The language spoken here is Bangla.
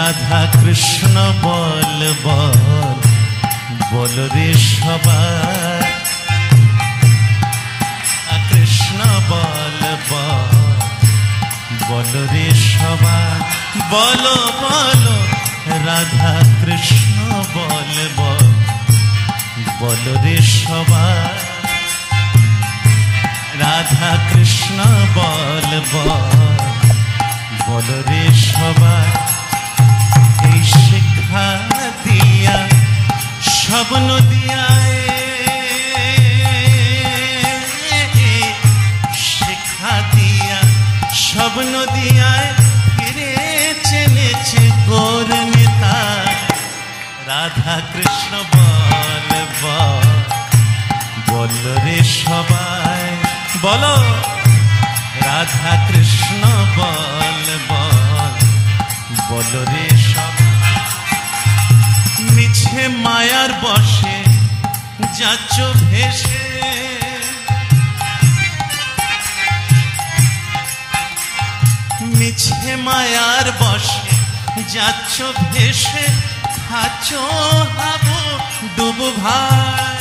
রাধা কৃষ্ণ বল বল বল রে সবাই, কৃষ্ণ বল বল বল রে সবাই, বলো বলো রাধা কৃষ্ণ বল বল বল রে সবাই, রাধা কৃষ্ণ বল বল বল রে সবাই। এই শিক্ষা দিয়া স্বপ্ন দিয়া, শিক্ষা দিয়া স্বপ্ন দিয়া ফিরে চেনেছে গোর নেতা। রাধা কৃষ্ণ বল বল বল রে সবাই, বলো রাধা কৃষ্ণ বল বল বল রে সবাই। মিছে মায়ার বসে যাচ্ছ ভেসে, মিছে মায়ার বসে যাচ্ছ ভেসে, খাচ্ছ হাবু ডুবু ভাই।